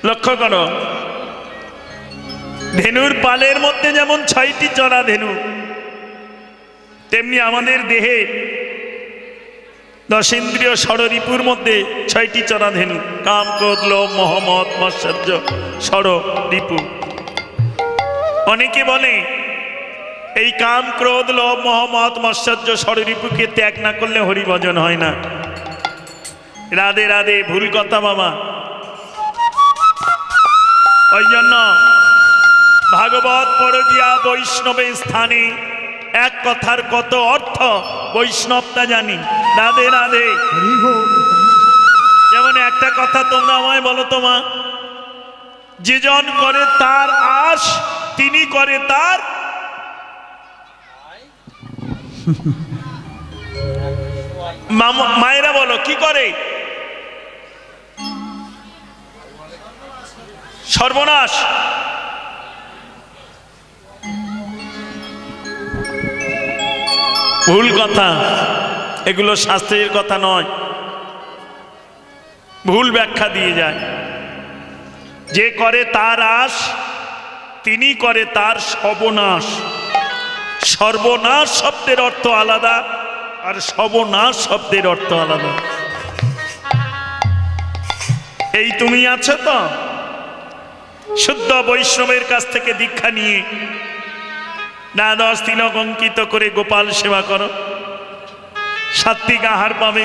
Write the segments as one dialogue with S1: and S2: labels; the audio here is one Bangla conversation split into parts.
S1: লক্ষ্য করো, ধেনুর পালের মধ্যে যেমন 6টি চড়া ধেনু, তেমনি আমাদের দেহে 10 ইন্দ্রিয় ষড়রিপুর মধ্যে 6টি চড়া ধেনু। কাম, ক্রোধ, লোভ, মোহ, মদ, মাৎসর্য, ষড়রিপু। অনেকে বলে এই কাম, ক্রোধ, লোভ, মোহ, মদ, মাৎসর্য, ষড়রিপুকে ত্যাগ না করলে হরিভজন হয় না। রাধে রাধে, ভুল কথা বাবা। ওই জন্য ভাগবত পরজিয়া বৈষ্ণবের স্থানে এক কথার কত অর্থ বৈষ্ণবটা জানি। রাধে রাধে। যেমন একটা কথা তোমরা আমায় বলো তো মা, যে জন করে তার আশ, তিনি করে তার মায়েরা বলো কি করে? সর্বনাশ। ভুল কথা, এগুলো শাস্ত্রের কথা নয়, ভুল ব্যাখ্যা দিয়ে যায়। যে করে তার আশ, তিনি করে তার সর্বনাশ। সর্বনাশ শব্দের অর্থ আলাদা, আর সর্বনাশ শব্দের অর্থ আলাদা। এই তুমি আছো তো শুদ্ধ বৈষ্ণবের কাছ থেকে দীক্ষা নিয়ে দ্বাদশ তিলক অঙ্কিত করে গোপাল সেবা করো, সাত্বিক আহার পাবে,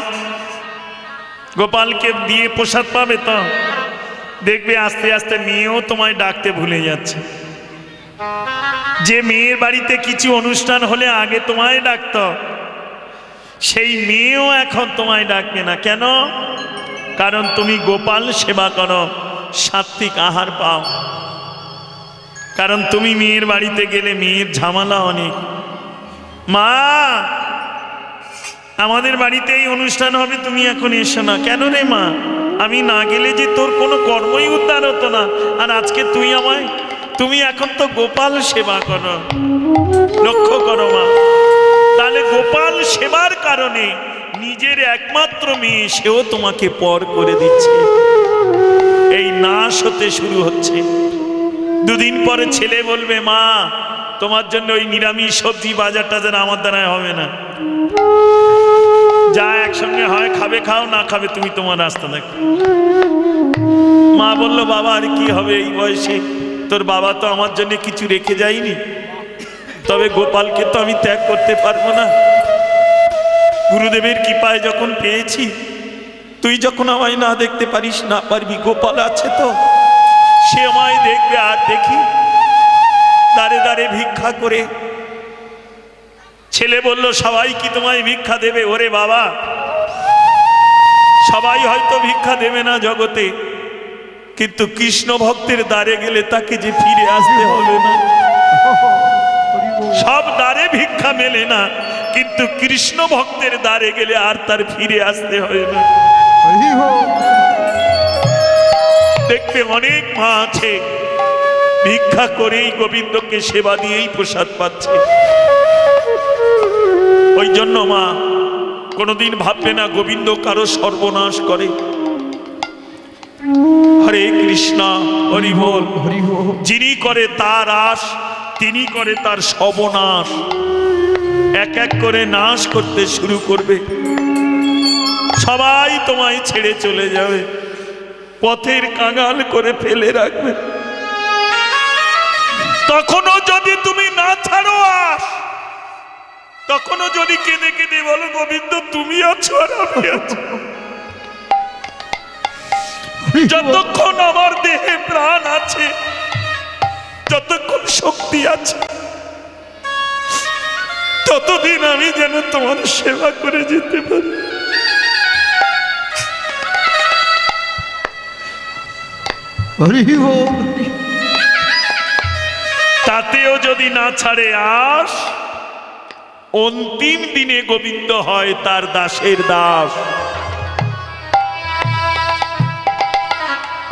S1: গোপালকে দিয়ে প্রসাদ পাবে। তো দেখবে আস্তে আস্তে মেয়েও তোমায় ডাকতে ভুলে যাচ্ছে। যে মেয়ের বাড়িতে কিছু অনুষ্ঠান হলে আগে তোমায় ডাকত, সেই মেয়েও এখন তোমায় ডাকবে না। কেন? কারণ তুমি গোপাল সেবা করো, সাত্বিক আহার পাও। কারণ তুমি মেয়ের বাড়িতে গেলে মেয়ের ঝামেলা অনেক। মা, আমাদের বাড়িতে এই অনুষ্ঠান হবে, তুমি এখন এসো না। কেন রে মা? আমি না গেলে যে তোর কোনো কর্মই উদ্ধার হতো না, আর আজকে তুই আমায়, তুমি এখন তো গোপাল সেবা করো। লক্ষ্য করো মা, তাহলে গোপাল সেবার কারণে নিজের একমাত্র মেয়ে সেও তোমাকে পর করে দিচ্ছে। এই নাশ হতে শুরু হচ্ছে। দুদিন পরে ছেলে বলবে, মা তোমার জন্য ওই নিরামিষ সবজি বাজার টাজার আমার দ্বারাই হবে না, যা একসঙ্গে হয় খাবে খাও, না খাবে তুমি তোমার রাস্তা দেখো। মা বলল, বাবা আর কি হবে এই বয়সে, তোর বাবা তো আমার জন্য কিছু রেখে যায়নি, তবে গোপালকে তো আমি ত্যাগ করতে পারবো না। গুরুদেবের কৃপায় যখন পেয়েছি, তুই যখন আমায় না দেখতে পারিস, না পারবি, গোপাল আছে তো সে আমায় দেখবে। আর দেখি দাঁড়ে দাঁড়ে ভিক্ষা করে। ছেলে বলল, সবাই কি তোমায় ভিক্ষা দেবে? ওরে বাবা, সবাই হয়তো ভিক্ষা দেবে না জগতে, কিন্তু কৃষ্ণ ভক্তের দ্বারে গেলে তাকে যে ফিরে আসতে হবে না। সব দ্বারে ভিক্ষা মেলে না, কিন্তু কৃষ্ণ ভক্তের দ্বারে গেলে আর তার ফিরে আসতে হয় না। দেখবে অনেক মা আছে ভিক্ষা করেই গোবিন্দকে সেবা দিয়েই প্রসাদ পাচ্ছে। ওই জন্য মা কোনোদিন ভাববে না গোবিন্দ কারো সর্বনাশ করে। হরে কৃষ্ণ, হরি বল। যিনি করে তার আশ, তিনি করে তার সর্বনাশ। এক এক করে নাশ করতে শুরু করবে। সবাই তোমায় ছেড়ে চলে যাবে, পথের কাঙাল করে ফেলে রাখবে। তখনও যদি তুমি না ছাড়ো আস, তখনও যদি কেঁদে কেঁদে বলো, গোবিন্দ তুমি আছো আর আমি আছি, যতক্ষণ আমার দেহে প্রাণ আছে, যতক্ষণ শক্তি আছে, ততদিন আমি যেন তোমার সেবা করে যেতে পারি। তাতেও যদি না ছাড়ে আস, অন্তিম দিনে গোবিন্দ হয় তার দাসের দাস।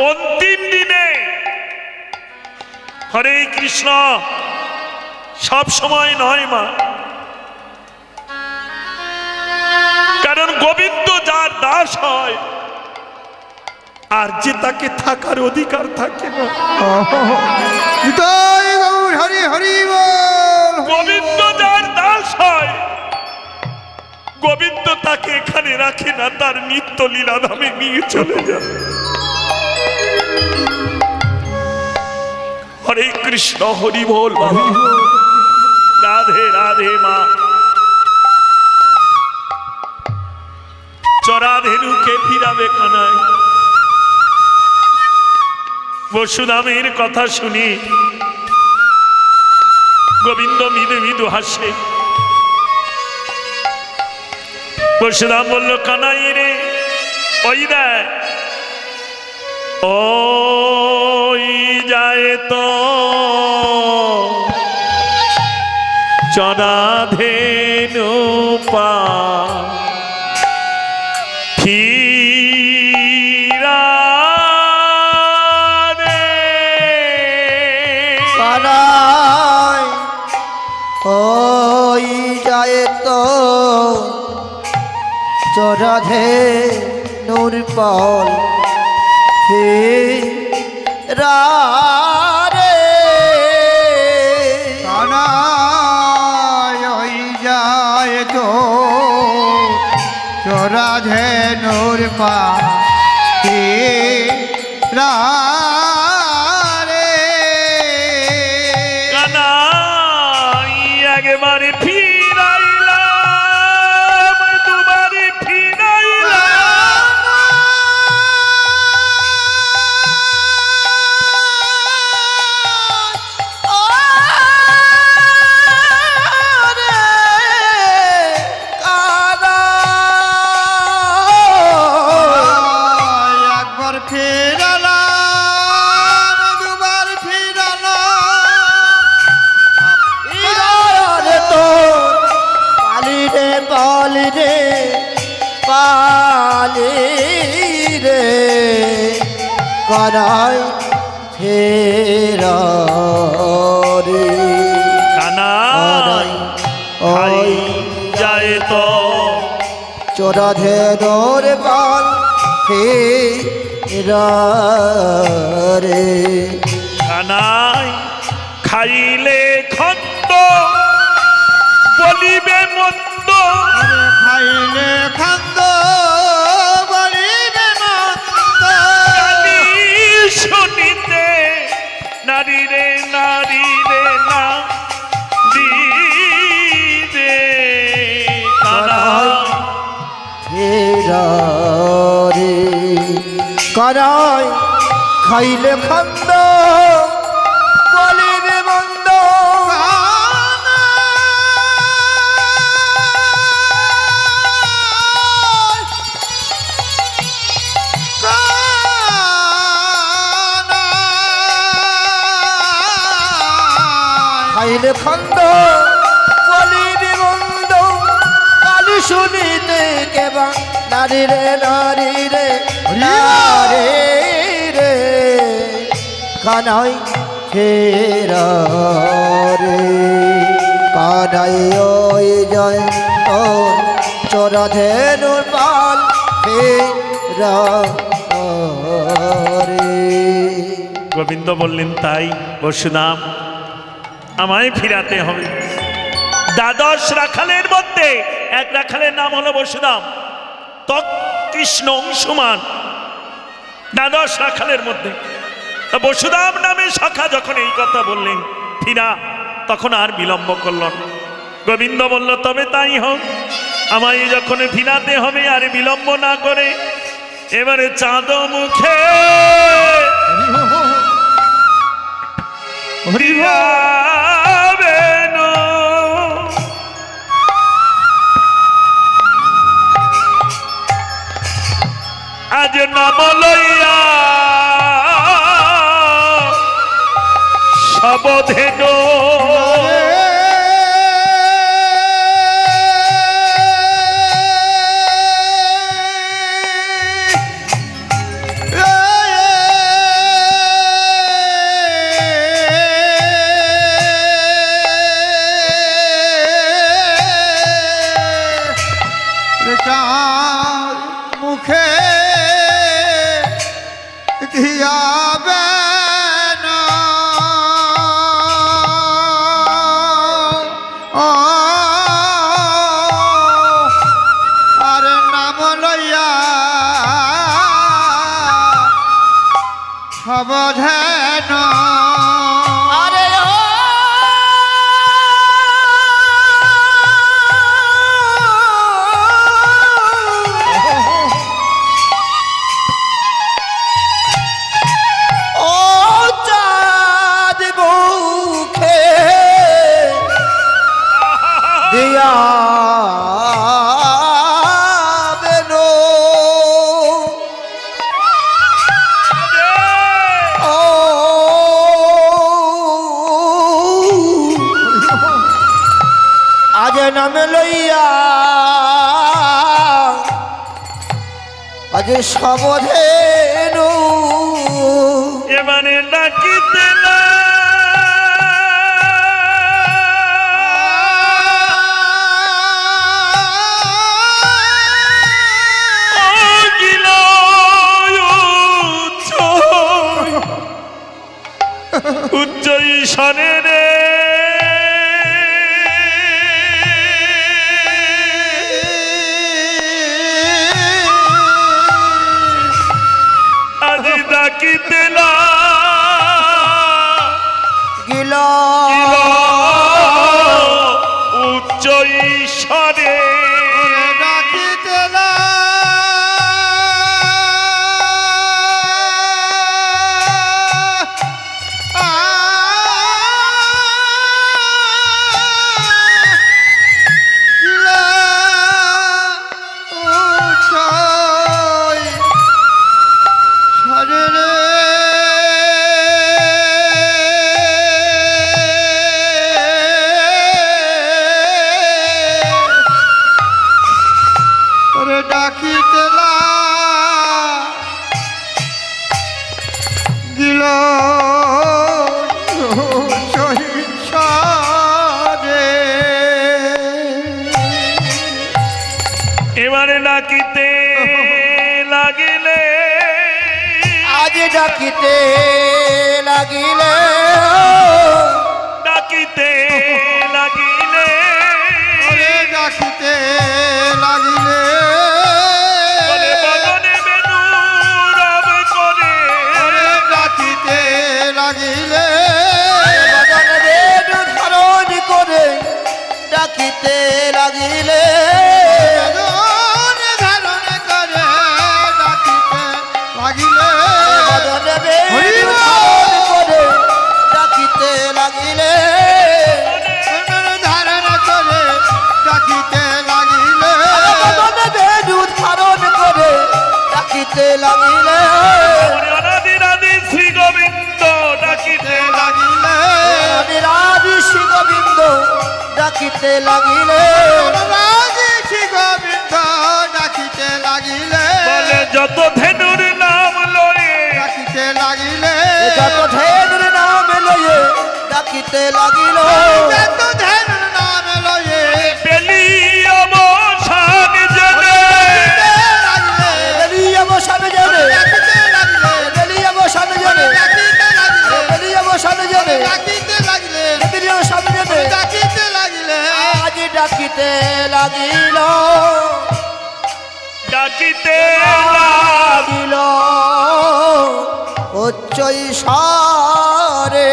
S1: অন্তিম দিনে হরে কৃষ্ণ সব সময় নয় মা, কারণ গোবিন্দ যার দাস হয় আর যে তাকে থাকার অধিকার থাকে না।
S2: হরি হরি বল।
S1: গোবিন্দ যার দাস হয়, গোবিন্দ তাকে এখানে রাখে না, তার নিত্য লীলাধামে নিয়ে চলে যায়। হরে কৃষ্ণ হরি বল বাবা। রাধে রাধে মা। চরাধেনুকে ফিরাবে কানাই। বসুধামের কথা শুনি গোবিন্দ মৃদু মৃদু হাসে। বসুধাম বলল, কানাই রে, ওই দেখ, ওই যায় তো চরাধেনু পা ফিরা রে।
S2: কানাই ওই যায় তো চরাধেনুর পাল ফিরা রে। কানাই ওই যায় তো চরাধেনুর পাল ফিরা রে।
S1: কানাই একবারে ফিরাইলাম, দুবারে ফিরাইলাম।
S2: একবার ফিরালাম, দুবার ফিরালাম তো পালি রে পালি রে পালি রে। কানাই ফেরা রে।
S1: কানাই
S2: ওই
S1: যায় তো
S2: চরাধেনুর পাল ফিরা রে।
S1: কানাই খাইলে খন্দ বলিবে মন্দ,
S2: খাইলে খান্দ বলিবে মন্দ।
S1: গালি শুনিতে নারী রে নারী রে না দিবে। কানাই
S2: ফেরা রে। কানাই খাইলে খান্দ বলিবে মন্দ। খাইলে খন্দ বলিবে মন্দ। কালি শুনিতে কেবা নারী রে নারী রে নারী রে। কানাই ফেরা রে। কানাই ওই জয় তোর চরাধেনুর পাল ফেরা রে।
S1: গোবিন্দ বললেন, তাই বসুধাম আমায় ফিরাতে হবে। দ্বাদশ রাখালের মধ্যে এক রাখালের নাম হলো বসুধাম, কৃষ্ণ অংশুমান। দ্বাদশ রাখালের মধ্যে বসুধাম নামে সখা যখন এই কথা বললেন ফিরা, তখন আর বিলম্ব করল না। গোবিন্দ বলল, তবে তাই হোক, আমায় যখন ফিরাতে হবে আর বিলম্ব না করে এবারে চাঁদ মুখে আজ নাম লইয়া সবধেনো
S2: মুখে ফিরিয়াবে না আর নাম লইয়া সাবধান
S3: আরে
S2: ও চাঁদ বুকে দিয়া বেনো ও আজ নাম লইয়া আজ সবধেনু
S1: এবারে ডাকিতে না গিল উচ্চ ঈশ্বরে রে আজি ডাকিতে না
S2: গিল
S1: উচ্চ ঈশ্বরে
S2: ডাকিতে না ডাকিতে গিল
S1: এবারে ডাকিতে লাগিলে
S2: আজ ডাকিতে লাগিলে
S1: ডাকিতে লাগিলে
S2: ডাকিতে লাগিলে
S1: বলে বদনে বেনু রব করে
S2: ডাকিতে লাগিলে বদন বেনু ধারণ করে ডাকিতে লাগিলে ধারণ করে ডাকিতে লাগিলে বদন বেনু ধারণ করে ডাকিতে লাগিলে ধারণ করে ডাকিতে লাগিলে বদন বেনু ধারণ করে ডাকিতে লাগিলে
S1: অনাদি শ্রী গোবিন্দ ডাকিতে
S2: লাগিলে রাধি শ্রী গোবিন্দ ডাকিতে লাগিলে রাধি শ্রী গোবিন্দ ডাকিতে লাগিলে
S1: বলে যত ধেনুর নাম লয়ে
S2: ডাকিতে লাগিলে যত ধেনুর নাম লয়ে ডাকিতে লাগিল যত ধেনুর নাম লয়ে
S1: বেলি অবসান জেনে
S2: বেলি অবসান জেনে বেলি অবসান জেনে বেলি অবসান জেনে ডাকিতে লাগিলে বেলি অবসান জেনে ডাকিতে লাগিলে আজ ডাকিতে লাগিল
S1: ডাকিতে
S2: লাগিল উচ্চ ঈশ্বরে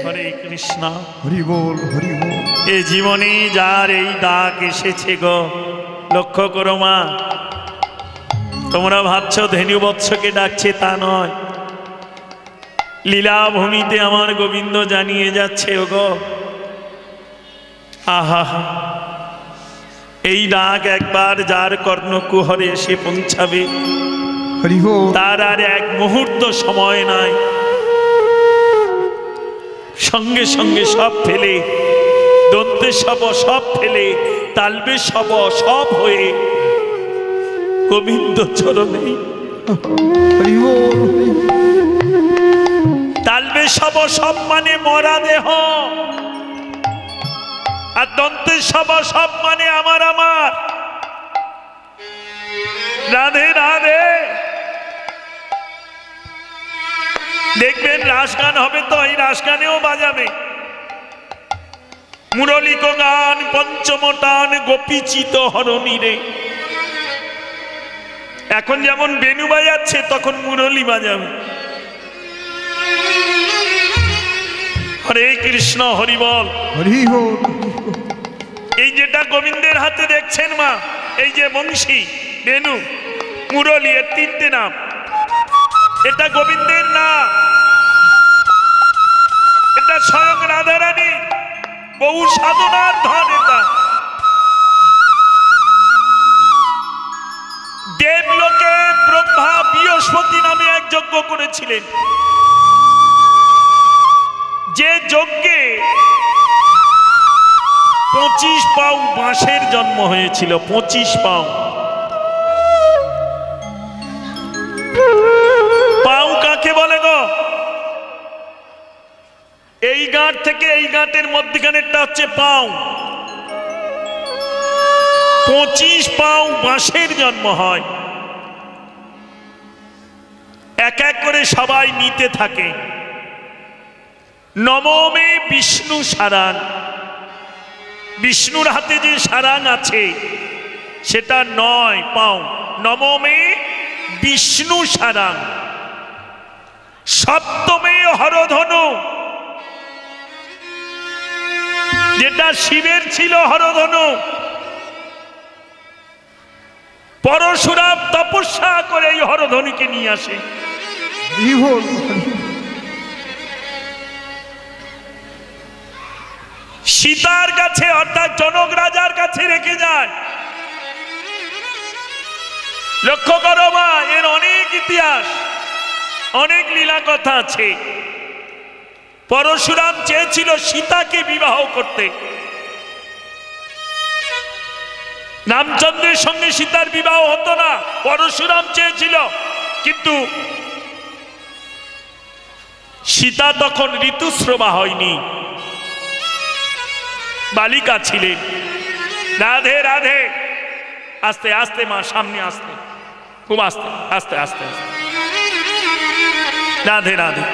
S1: হরে কৃষ্ণ
S2: হরি বল হরি বল
S1: এ জীবনে যার এই ডাক এসেছে গো লক্ষ্য করো মা তোমরা ভাবছো ধেনু বৎসকে ডাকছে তা নয় লীলাভূমিতে আমার গোবিন্দ জানিয়ে যাচ্ছে ও গো আহা এই ডাক একবার যার কর্ণকুহরে এসে পৌঁছাবে তার আর এক মুহূর্ত সময় নাই সঙ্গে সঙ্গে সব ফেলে দন্তে সব ফেলে তালবে সব হয়ে গোবিন্দ চরণে তালবে সব মানে মরা দেহ আর দন্তে সব মানে আমার রাধে রাধে দেখবেন রাস গান হবে তো এই রাস গানেও বাজাবে মুরলিক গান পঞ্চমটান গোপীচিত হরণী রে। এখন যেমন বেনু বাজাচ্ছে তখন মুরলি বাজাবে। হরে কৃষ্ণ হরি বল। এই যেটা গোবিন্দের হাতে দেখছেন মা, এই যে বংশী, বেনু, মুরলি, এর তিনটে নাম। এটা গোবিন্দের নাম, এটা স্বয়ং রাধারানী বহু সাধনার ধন। এটা দেবলোকে ব্রহ্মা বৃহস্পতি নামে এক যজ্ঞ করেছিলেন, যে যজ্ঞে 25 পাউ বাঁশের জন্ম হয়েছিল। 25 পাউ। পাউ কাকে বলে গো? এই গাঁট থেকে এই গাঁটের মধ্যখানেরটা হচ্ছে পাউ। 25 পাউ বাঁশের জন্ম হয়। এক এক করে সবাই নিতে থাকে। নবমে বিষ্ণু সারাং, বিষ্ণুর হাতে যে সারাং আছে সেটা 9 পাউ। নবমে বিষ্ণু সারাং। সপ্তমে হরধনু, যেটা শিবের ছিল হরধনু। পরশুরাম তপস্যা করে এই হরধনুকে নিয়ে আসে। সীতার কাছে অর্থাৎ জনক রাজার কাছে রেখে যায়। লক্ষ্য করো মা, এর অনেক ইতিহাস, অনেক লীলা কথা আছে। পরশুরাম চেয়েছিল সীতাকে বিবাহ করতে। রামচন্দ্রের সঙ্গে সীতার বিবাহ হতো না, পরশুরাম চেয়েছিল। কিন্তু সীতা তখন ঋতুস্রবা হয়নি, বালিকা ছিলেন। রাধে রাধে। আস্তে আস্তে মা, সামনে আস্তে, খুব আস্তে আস্তে আস্তে আস্তে। রাধে রাধে।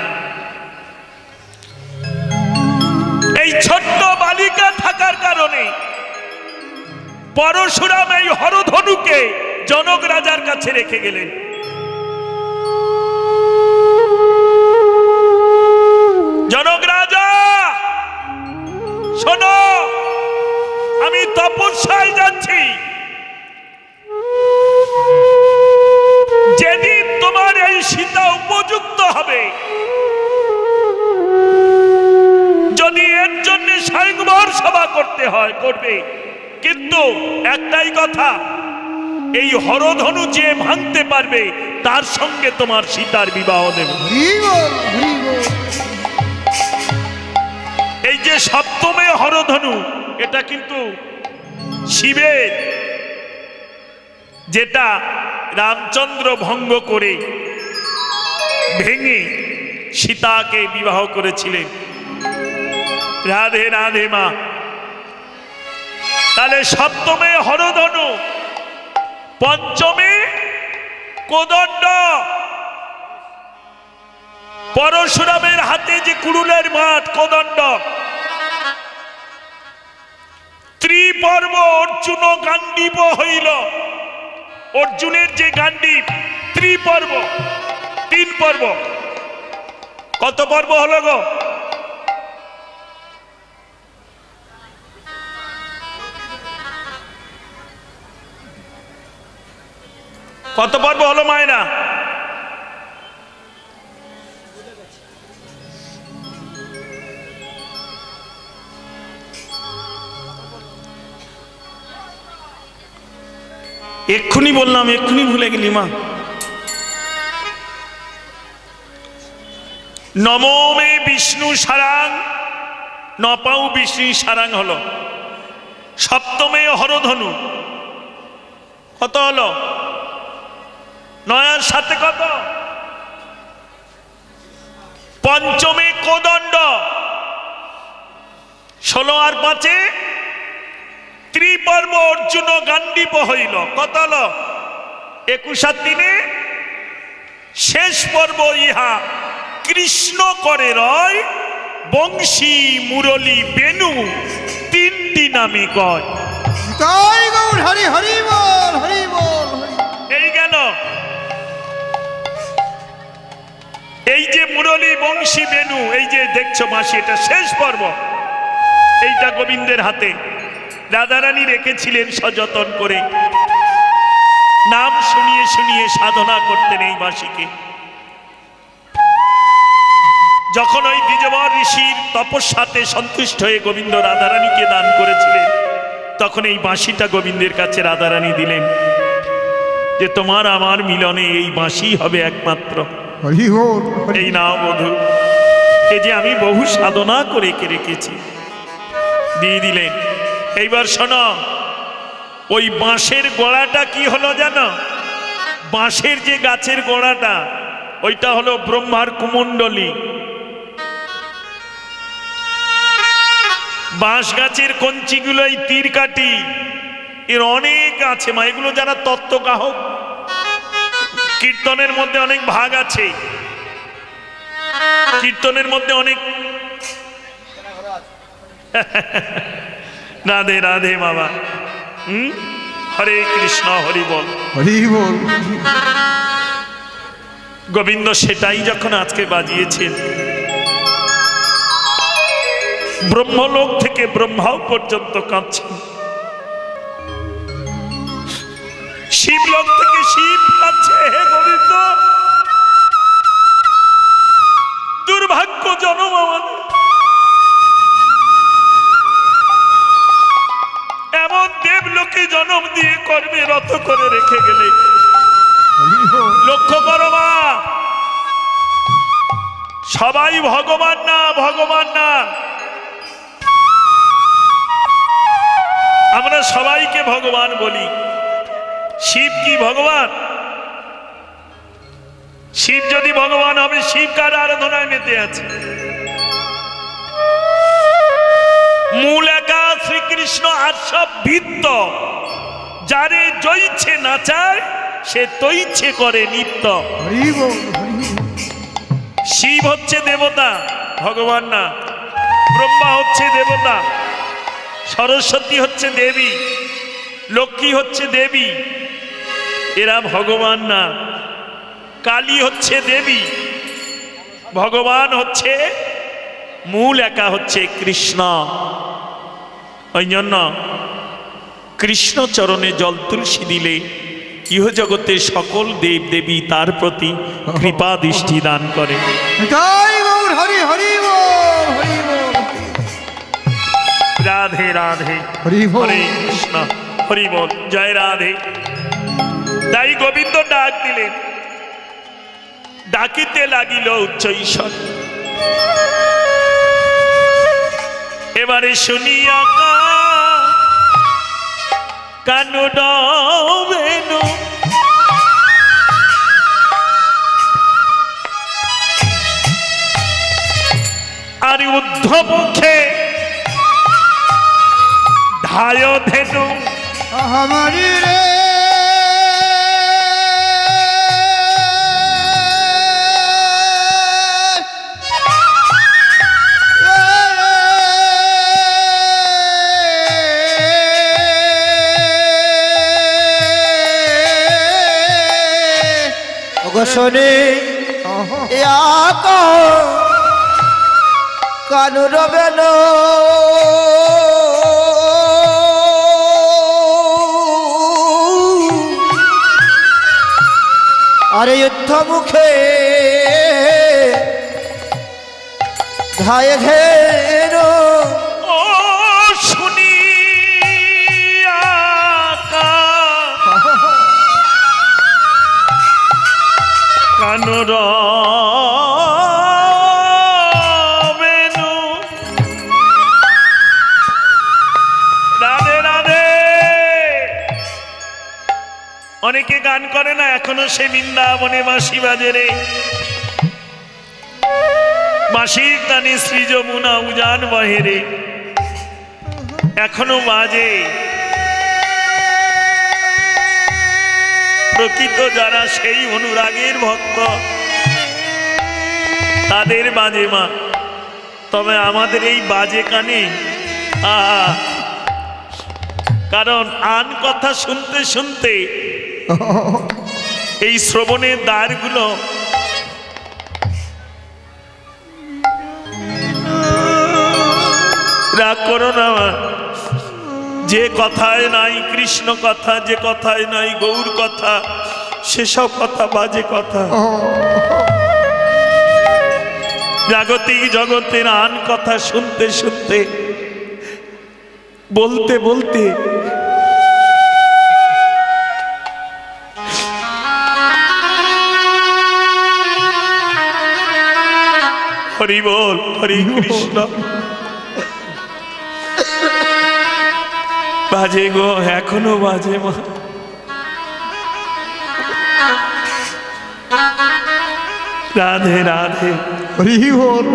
S1: এই ছোট্ট বালিকা থাকার কারণে পরশুরাম এই হরধনুকে জনক রাজার কাছে রেখে গেলেন। জনক রাজা শোনো, আমি তপস্যায় যাচ্ছি। যেদিন তোমার এই সীতা উপযুক্ত হবে, যদি এর জন্য স্বয়ংবর সভা করতে হয় করবে, কিন্তু একটাই কথা, এই হরধনু যে ভাঙতে পারবে তার সঙ্গে তোমার সীতার বিবাহ দেবে। এই যে সপ্তমে হরধনু, এটা কিন্তু শিবের, যেটা রামচন্দ্র ভঙ্গ করে ভেঙে সীতাকে বিবাহ করেছিলেন। রাধে রাধে মা। তাহলে সপ্তমে হরধনু, পঞ্চমে কোদণ্ড, পরশুরামের হাতে যে কুড়ুলের মাঠ কোদণ্ড। ত্রিপর্ব অর্জুন গান্ডীব হইল। অর্জুনের যে গান্ডীব, ত্রিপর্ব, 3 পর্ব। কত পর্ব হলো গো? কত পর্ব হলো মায়েরা? এক্ষুনি বললাম, এক্ষুনি ভুলে গেলি মা। নবমে বিষ্ণু সারাং, 9 পাউ বিষ্ণু সারাং হলো। সপ্তমে হরধনু, কত হলো? 9 আর 7 কত? পঞ্চমে কোদণ্ড, 16 আর 5 ত্রিপর্ব অর্জুন গান্ডীব হইল। কত হলো? 21 আর 3 শেষ পর্ব ইহা কৃষ্ণ করে রয়, বংশী মুরলী বেনু তিনটি নামে কয়।
S3: জয় গৌর হরি হরি বল হরি বল।
S1: এই গেল, এই যে মুরলী বংশী বেনু, এই যে দেখছো মাসি, এটা শেষ পর্ব। এইটা গোবিন্দের হাতে রাধারানী রেখেছিলেন সযতন করে। নাম শুনিয়ে শুনিয়ে সাধনা করতেন এই বাঁশিকে। যখন ওই দ্বিজবর ঋষির তপস্যাতে সন্তুষ্ট হয়ে গোবিন্দ রাধারানীকে দান করেছিলেন, তখন এই বাঁশিটা গোবিন্দের কাছে রাধারানী দিলেন যে তোমার আমার মিলনে এই বাঁশি হবে একমাত্র। এই নাও বধূ, এই যে আমি বহু সাধনা করে রেখেছি, দিয়ে দিলেন। এইবার শোনো, ওই বাঁশের গোড়াটা কি হলো জানো? বাঁশের যে গাছের গোড়াটা, ওইটা হলো ব্রহ্মার কুমণ্ডলী। বাঁশ গাছের কঞ্চিগুলো এই তীর কাটি, এর অনেক আছে মা। এগুলো যারা তত্ত্বগাহক, কীর্তনের মধ্যে অনেক ভাগ আছে, কীর্তনের মধ্যে অনেক। রাধে রাধে বাবা। হরে কৃষ্ণ, হরি বল
S3: হরি বল।
S1: গোবিন্দ সেটাই যখন আজকে বাজিয়েছেন, ব্রহ্মলোক থেকে ব্রহ্মাও পর্যন্ত কাঁদছেন, শিবলোক থেকে শিব কাঁদছে। হে গোবিন্দ, দুর্ভাগ্য জনম আমাদের, এমন দেবলোকে জন্ম দিয়ে কর্মে রত করে রেখে গেলে। লক্ষ্য করো মা, সবাই ভগবান না, ভগবান না। আমরা সবাইকে ভগবান বলি। শিব কি ভগবান? শিব যদি ভগবান হবে, শিব কার আরাধনায় মেতে আছে? মূল একা শ্রীকৃষ্ণ, আর সব ভিত্ত। যারে জইছে নাচায়, সে তৈছে করে নিত্য। শিব হচ্ছে দেবতা, ভগবান না। ব্রহ্মা হচ্ছে দেবতা, সরস্বতী হচ্ছে দেবী, লক্ষ্মী হচ্ছে দেবী, এরা ভগবান না। কালী হচ্ছে দেবী, ভগবান হচ্ছে মূল একা হচ্ছে কৃষ্ণ। ওই জন্য কৃষ্ণ চরণে জল তুলসী দিলে ইহ জগতের সকল দেব দেবী তার প্রতি কৃপা দৃষ্টি দান করে।
S3: জয় গৌর হরি হরি বল হরি বল।
S1: রাধে রাধে,
S3: হরি বল।
S1: হরে কৃষ্ণ, হরি বল, জয় রাধে। তাই গোবিন্দ ডাক দিলেন, ডাকিতে লাগিল উচ্চ ঈশ্বর। এবারে শুনিয়া কানু ডবেনু, আর ঊর্ধ্ব মুখে ধায় ধেনু।
S3: আমারি রে
S2: শনি কানু রবেন, আরে যুদ্ধ মুখে ধায় ঘের।
S1: ও শুনি কানু রবেনু। রাধে রাধে। অনেকে গান করে না, এখনো সে বৃন্দাবনে বাঁশি বাজে রে। বাঁশির গানে শ্রী যমুনা উজান বহে রে, এখনো বাজে। প্রকৃত যারা সেই অনুরাগের ভক্ত, তাদের বাজে মা, তবে আমাদের এই বাজে কানে কারণ আন কথা শুনতে শুনতে এই শ্রবণের দ্বারগুলো রাগ করো না মা। যে কথায় নাই কৃষ্ণ কথা, যে কথায় নাই গৌর কথা, সেসব কথা বাজে কথা। জাগতিক জগতের আন কথা শুনতে শুনতে বলতে বলতে হরি বল, হরি কৃষ্ণ বাজে গো, এখনো বাজে মা। রাধে রাধে,
S3: হরি বল।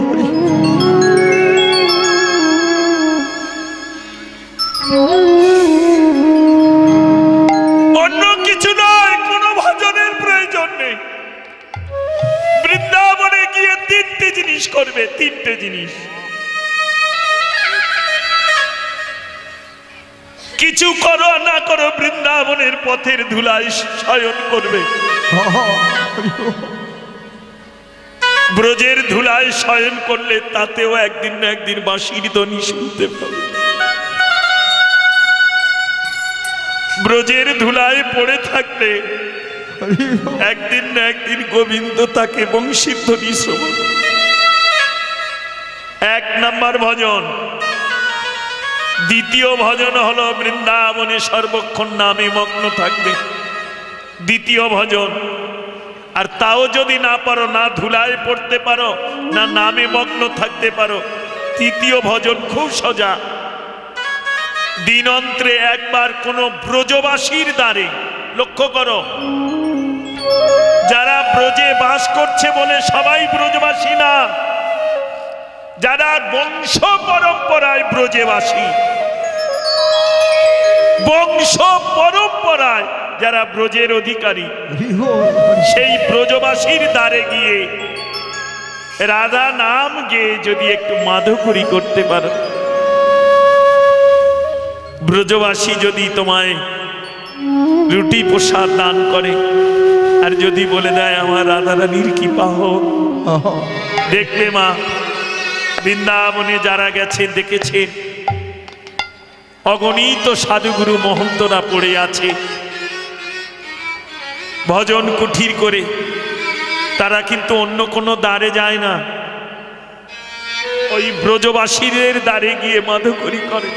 S1: অন্য কিছু নয়, কোনো ভজনের প্রয়োজন নেই। বৃন্দাবনে গিয়ে তিনটে জিনিস করবে, তিনটে জিনিস। কিছু করো না করো, বৃন্দাবনের পথের ধুলায় শয়ন করবে। ব্রজের ধুলায় শয়ন করলে তাতেও একদিন না একদিন বাঁশির ধ্বনি শুনতে পাবে। ব্রজের ধুলায় পড়ে থাকলে একদিন না একদিন গোবিন্দ তাকে বংশীর ধ্বনি শ্রবণ। এক নাম্বার ভজন। দ্বিতীয় ভজন হলো বৃন্দাবনে সর্বক্ষণ নামে মগ্ন থাকবে, দ্বিতীয় ভজন। আর তাও যদি না পারো, না ধুলায় পড়তে পারো, না নামে মগ্ন থাকতে পারো, তৃতীয় ভজন খুব সোজা। দিনন্ত্রে একবার কোনো ব্রজবাসীর দ্বারে, লক্ষ্য করো, যারা ব্রজে বাস করছে বলে সবাই ব্রজবাসী না, যারা বংশ পরম্পরায় ব্রজবাসী, বংশ পরম্পরায় যারা ব্রজের অধিকারী, সেই ব্রজবাসীর দ্বারে গিয়ে রাধা নাম গেয়ে যদি একটু মাধুকরী করতে পারো, ব্রজবাসী যদি তোমায় রুটি প্রসাদ দান করে আর যদি বলে দেয় আমার রাধা রানীর কৃপা হোক, দেখবে মা, বৃন্দাবনে যারা গেছে দেখেছে অগণিত সাধুগুরু মহন্তরা পড়ে আছে ভজন কুঠির করে। তারা কিন্তু অন্য কোনো দ্বারে যায় না, ওই ব্রজবাসীদের দ্বারে গিয়ে মাধুকরী করে।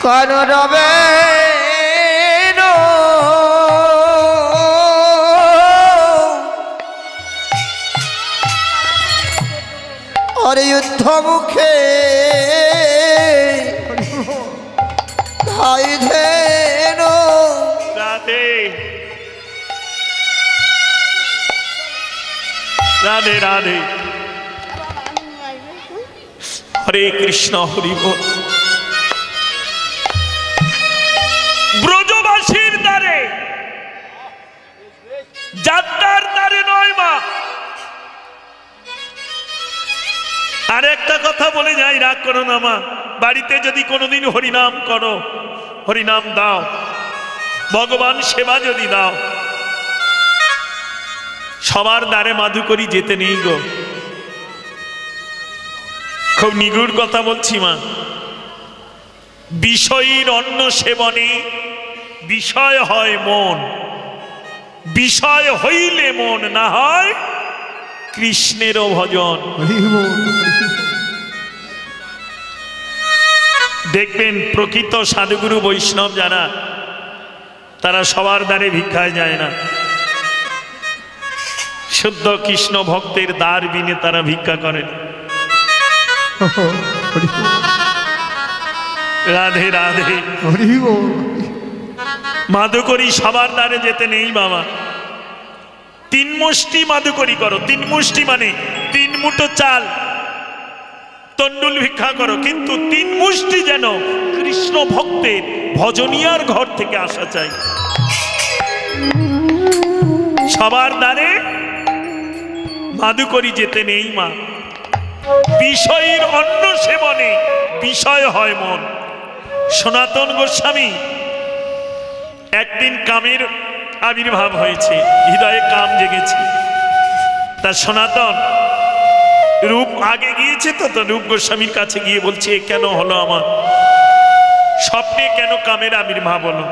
S2: কান রবে অরে যুদ্ধ মুখে ধাই ধেন।
S1: রাধে রাধে রাধে, হরে কৃষ্ণ, হরি বল। ব্রজবাসীর দ্বারে, যাত্রার দ্বারে নয় মা। আর একটা কথা বলে যাই, রাগ করো না মা। বাড়িতে যদি কোনোদিন হরিনাম করো, হরিনাম দাও, ভগবান সেবা যদি দাও, সবার দ্বারে মাধুকরী যেতে নেই গো। খুব নিগুড় কথা বলছি মা। বিষয়ীর অন্ন সেবনে বিষয় হয় মন, বিষয় হইলে মন না হয় কৃষ্ণেরও ভজন। দেখবেন প্রকৃত সাধুগুরু বৈষ্ণব যারা, তারা সবার দ্বারে ভিক্ষায় যায় না। শুদ্ধ কৃষ্ণ ভক্তের দ্বার বিনে তারা ভিক্ষা করেন। রাধে রাধে, মাধুকরী সবার দ্বারে যেতে নেই বাবা। তিন মুষ্টি মাধুকরী করো। তিন মুষ্টি মানে 3 মুঠো চাল, তন্ডুল ভিক্ষা করো, কিন্তু 3 মুষ্টি যেন কৃষ্ণ ভক্তের ভজনিয়ার ঘর থেকে আসা চাই। সবার দ্বারে মাধুকরী যেতে নেই মা। বিষয়ের অন্ন সেবনে বিষয় হয় মন। সনাতন গোস্বামী একদিন কামের আবির্ভাব হয়েছে, হৃদয়ে কাম জেগেছে। তা সনাতন রূপ আগে গিয়েছে, তো রূপ গোস্বামীর কাছে গিয়ে বলছে, কেন হলো আমার স্বপ্নে, কেন কামের আবির্ভাব হলো?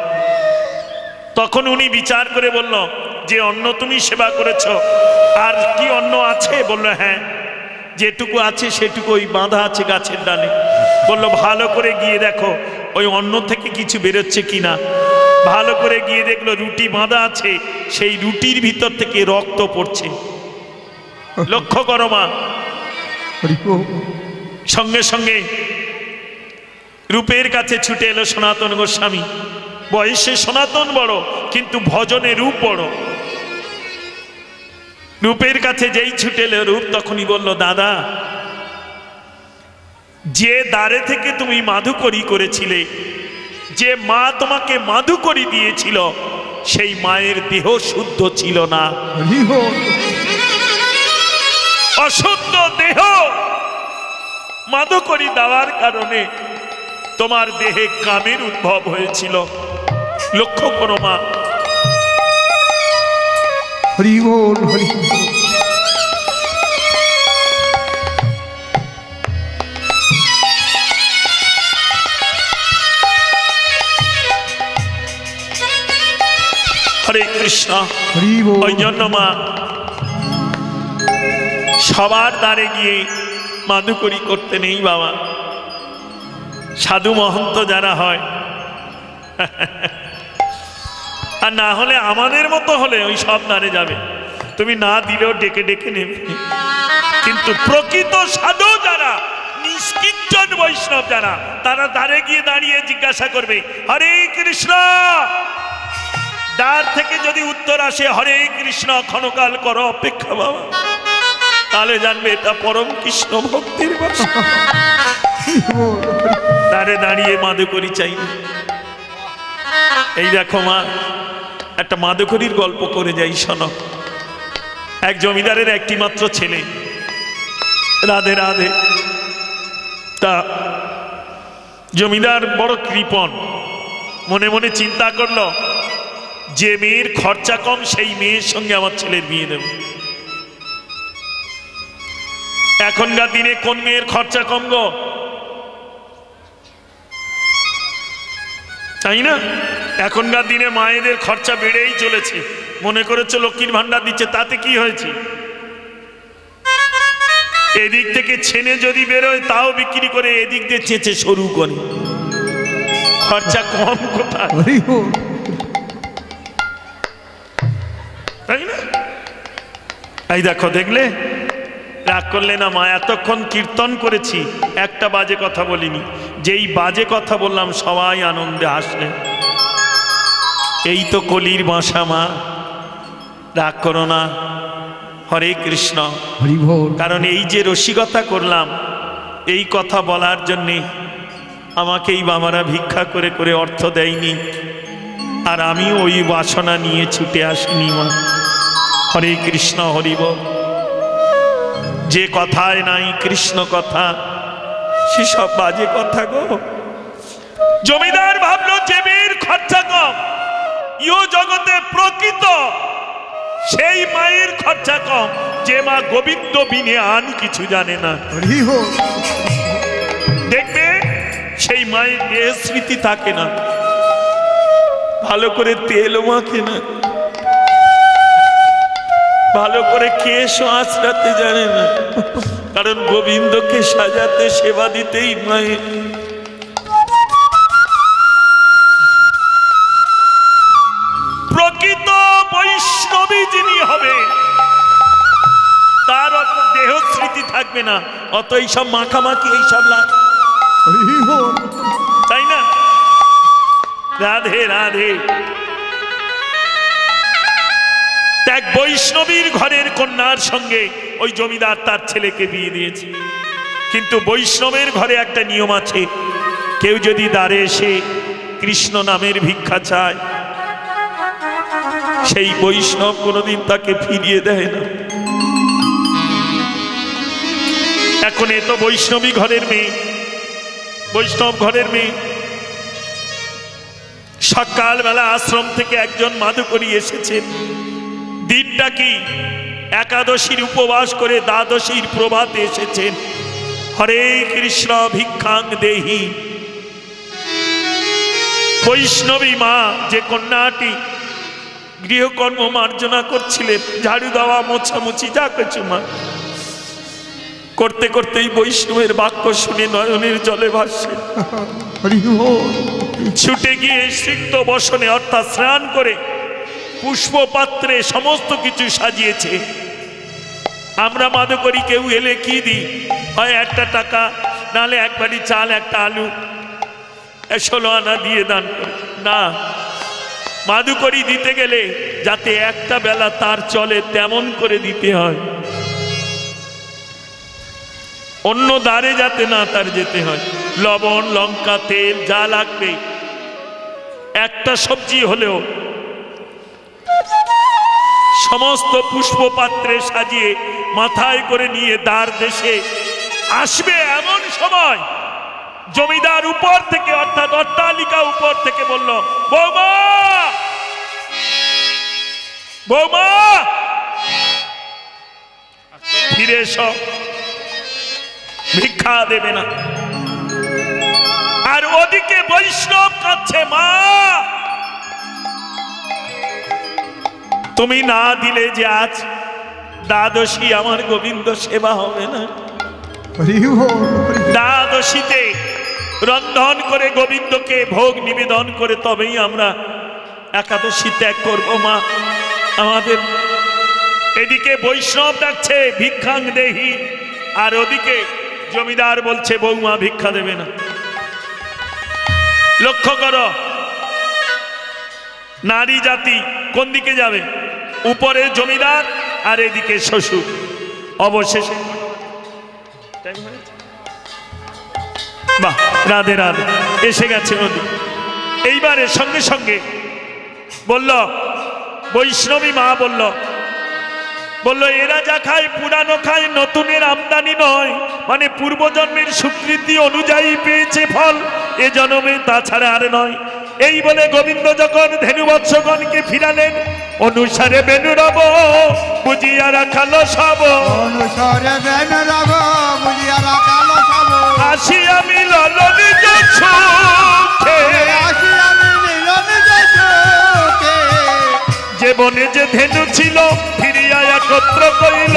S1: তখন উনি বিচার করে বলল, যে অন্ন তুমি সেবা করেছ, আর কি অন্ন আছে? বলল, হ্যাঁ, যেটুকু আছে সেটুকু ওই বাঁধা আছে গাছের ডালে। বলল, ভালো করে গিয়ে দেখো ওই অন্ন থেকে কিছু বেরোচ্ছে কিনা। ভালো করে গিয়ে দেখলো রুটি বাঁধা আছে, সেই রুটির ভিতর থেকে রক্ত পড়ছে। লক্ষ্য করো মা। সঙ্গে সঙ্গে রূপের কাছে ছুটে এলো সনাতন গোস্বামী। বয়সে সনাতন বড়, কিন্তু ভজনে রূপ বড়। রূপের কাছে যেই ছুটে এলো, রূপ তখনই বলল, দাদা, যে দ্বারে থেকে তুমি মাধুকরী করেছিলে, যে মা তোমাকে মাধুকরী দিয়েছিল, সেই মায়ের দেহ শুদ্ধ ছিল না। অশুদ্ধ দেহ মাধুকরী দেওয়ার কারণে তোমার দেহে কামের উদ্ভব হয়েছিল। লক্ষ্য করো মা।
S3: হরি বল, হরি
S1: হরে কৃষ্ণ।
S3: হরি বল।
S1: ওই জন্য মা সবার দ্বারে গিয়ে মাধুকরী করতে নেই বাবা। সাধু মহন্ত যারা হয়, আর না হলে আমাদের মতো হলে ওই সব দ্বারে যাবে, তুমি না দিলেও ডেকে ডেকে নেবে। কিন্তু প্রকৃত সাধু যারা, নিষ্কিঞ্চন বৈষ্ণব যারা, তারা দ্বারে গিয়ে দাঁড়িয়ে জিজ্ঞাসা করবে, হরে কৃষ্ণ। দ্বার থেকে যদি উত্তর আসে, হরে কৃষ্ণ, ক্ষণকাল করো অপেক্ষা বাবা, তাহলে জানবে এটা পরম কৃষ্ণ ভক্তির বাসা। দ্বারে দাঁড়িয়ে মাধুকরী চাই। এই দেখো মা, একটা মাধুকরীর গল্প করে যাই, শোনো। এক জমিদারের একটি মাত্র ছেলে, রাধে রাধে। তা জমিদার বড় কৃপণ, মনে মনে চিন্তা করলো, যে মেয়ের খরচা কম সেই মেয়ের সঙ্গে আমার ছেলের বিয়ে দেব। এখনকার দিনে কোন মেয়ের খরচা কম গো, তাই না? এখনকার দিনে মায়েদের খরচা বেড়েই চলেছে। মনে করেছে লক্ষ্মীর ভান্ডার দিচ্ছে, তাতে কি হয়েছে? এদিক থেকে ছেনে যদি বেরোয় তাও বিক্রি করে, এদিক দিয়ে চেঁচে সরু করে। খরচা কম কোথায়, তাই না? এই দেখো, দেখলে? রাগ করলে না মা? এতক্ষণ কীর্তন করেছি, একটা বাজে কথা বলিনি। যেই বাজে কথা বললাম সবাই আনন্দে হাসলেন। এই তো কলির বাসা মা, রাগ করো না। হরে কৃষ্ণ।
S3: হরি বল।
S1: কারণ এই যে রসিকতা করলাম, এই কথা বলার জন্যে আমাকেই বাবারা ভিক্ষা করে করে অর্থ দেয়নি, আর আমি ওই বাসনা নিয়ে ছুটে আসিনি মা। হরে কৃষ্ণ, হরি বল। যে কথায় নাই কৃষ্ণ কথা, সেসব বাজে কথা গো। জমিদার ভাবলো যে মেয়ের খরচা কম, ইও জগতে প্রকৃত সেই মায়ের খরচা কম, যে মা গোবিন্দ বিনে আন কিছু জানে না। দেখবে সেই মায়ের দেহ স্মৃতি থাকে না, ভালো করে তেলও মাখে না, ভালো করে কেশ আঁচড়াতে জানে না। কারণ গোবিন্দকে সাজাতে সেবা দিতেই মায়ের। প্রকৃত বৈষ্ণবী যিনি হবে, তার অত দেহ স্মৃতি থাকবে না, অত এইসব মাখামাখি এইসব তাই না? রাধে রাধে। এক বৈষ্ণবীর ঘরের কন্যার সঙ্গে ওই জমিদার তার ছেলেকে বিয়ে দিয়েছে। কিন্তু বৈষ্ণবের ঘরে একটা নিয়ম আছে, কেউ যদি দ্বারে এসে কৃষ্ণ নামের ভিক্ষা চায়, সেই বৈষ্ণব কোনোদিন তাকে ফিরিয়ে দেয় না। এখন এ তো বৈষ্ণবী ঘরের মেয়ে, বৈষ্ণব ঘরের মেয়ে। সকালবেলা আশ্রম থেকে একজন মাধুকরী এসেছেন। দিনটা কি? একাদশীর উপবাস করে দ্বাদশীর প্রভাতে এসেছেন। হরে কৃষ্ণ ভিক্ষাং দেহি। বৈষ্ণবী মা যে কন্যাটি গৃহকর্ম মার্জনা করছিলেন, ঝাড়ু দেওয়া মোছামুছি যা কিছু মা করতে করতেই বৈষ্ণবের বাক্য শুনে নয়নের জলে ভাসছে। ছুটে গিয়ে সিক্ত বসনে অর্থাৎ স্নান করে পুষ্প পাত্রে সমস্ত কিছু সাজিয়েছে। আমরা মাধুকরী কেউ এলে কি দিই? হয় একটা টাকা, নালে একবারই চাল, একটা আলু, 16 আনা দিয়ে দান করে। না, মাধুকরী দিতে গেলে যাতে একটা বেলা তার চলে তেমন করে দিতে হয়, অন্য দ্বারে যাতে না তার যেতে হয়। লবণ, লঙ্কা, তেল যা লাগবে, একটা সবজি হলেও সমস্ত পুষ্প পাত্রে সাজিয়ে মাথায় করে নিয়ে দ্বার দেশে আসবে। এমন সময় জমিদার উপর থেকে অর্থাৎ অট্টালিকা উপর থেকে বলল, বৌমা, বৌমা ফিরে এসো, ভিক্ষা দেবে না। আর ওদিকে বৈষ্ণব কাঁদছে, মা তুমি না দিলে যে আজ দ্বাদশী আমার গোবিন্দ সেবা হবে না। দ্বাদশীতে রন্ধন করে গোবিন্দকে ভোগ নিবেদন করে তবেই আমরা একাদশী ত্যাগ করবো মা আমাদের। এদিকে বৈষ্ণব ডাকছে ভিক্ষাং দেহি, আর ওদিকে জমিদার বলছে বৌমা ভিক্ষা দেবে না। লক্ষ্য করো নারী জাতি কোন দিকে যাবে? উপরে জমিদার আর এদিকে শ্বশুর। অবশেষে বাহ, রাধে রাধে, এসে গেছে নদী। এইবারে সঙ্গে সঙ্গে বলল, বৈষ্ণবী মা বলল, এরা যা খায় পুরানো খায়, নতুনের আমদানি নয়। মানে পূর্বজন্মের স্বীকৃতি অনুযায়ী পেয়েছে ফল, এ জন্মে তাছাড়া আর নয়। এই বলে গোবিন্দ যখন ধেনুবৎসগণকে ফিরালেন, অনুসারে বেনুরব বুঝিয়া রাখালো সব,
S3: অনুসারে বেনুরব বুঝিয়া রাখালো সব।
S1: আসিয়া মিলল নিজ সুখে,
S3: আসিয়া মিলল নিজ সুখে।
S1: যে বনে যে ধেনু ছিল ফিরিয়া একত্র কইল,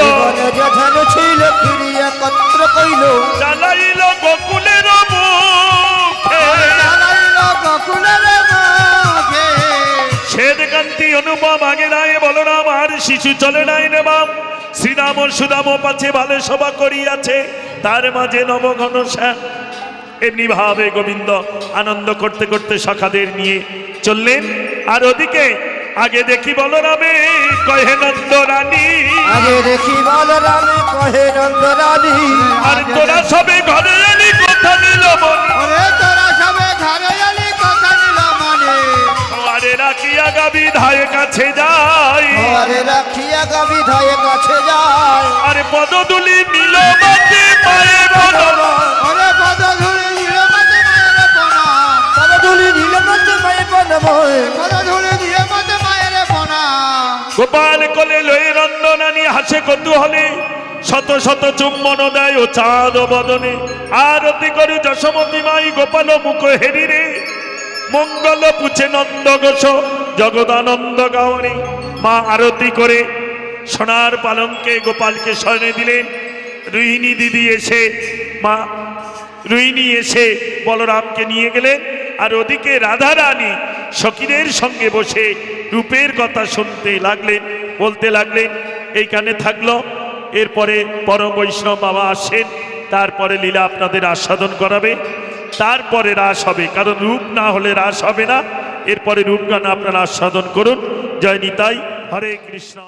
S2: যে ধেনু ছিল ফিরিয়া একত্র কইল।
S1: চালাইল গোকুলের মুখে,
S3: চালাইল গোকুলের মুখে।
S1: শ্বেতকান্তি অনুপম আগে নাই বলরাম, আর শিশু চলে নাই রে বাম। শ্রীরাম ও সুদাম পাছে ভালো সভা করিয়াছে, তার মাঝে নবঘন শ্যাম। এমনি ভাবে গোবিন্দ আনন্দ করতে করতে সখাদের নিয়ে চললেন। আর ওদিকে আগে দেখি বলরামে কহে নন্দ রানী,
S2: আগে দেখি বলরামে কহে নন্দ রানী।
S1: আর তোরা সবে ঘরে এলি কথা নিল মনে,
S3: ওরে তোরা সবে ঘরে এলি কথা নিল মনে।
S1: আরে রাখিয়া গাবি ধায় কাছে যাই,
S2: আরে রাখিয়া গাবি ধায় কাছে যায়।
S1: আরে পদদুলি নিল মাঝে পায়ে বলরাম,
S3: ওরে পদধূলি নিল মাঝে মায়ের প্রণাম।
S2: পদধূলি নিল মাঝে মায়ের প্রণাম।
S3: পদধূলি দিয়ে মাঝে মায়ের প্রণাম।
S1: গোপাল কোলে লয়ে রন্দনানী হাসে কৌতূহলে, শত শত চুম্বন দেয় ও চাঁদ বদনে। আরতি করে যশোমতী মাই গোপাল মুখ হেরিরে, মঙ্গল পুছে নন্দ ঘোষ জগদানন্দ গাওয়ারে। মা আরতি করে সোনার পালঙ্কে গোপালকে শয়নে দিলেন। রোহিণী দিদি এসে মা রোহিণী এসে বলরামকে নিয়ে গেলেন। আর ওদিকে রাধা রানী সখীদের সঙ্গে বসে রূপের কথা শুনতে লাগলেন, বলতে লাগলেন এইখানে থাকলো। এরপরে পরম বৈষ্ণব বাবা আসেন, তারপরে লীলা আপনাদের আস্বাদন করাবে, তারপরে রাস হবে। কারণ রূপ না হলে রাস হবে না। এরপরে রূপগান আপনারা আস্বাদন করুন। জয় নিতাই, হরে কৃষ্ণ।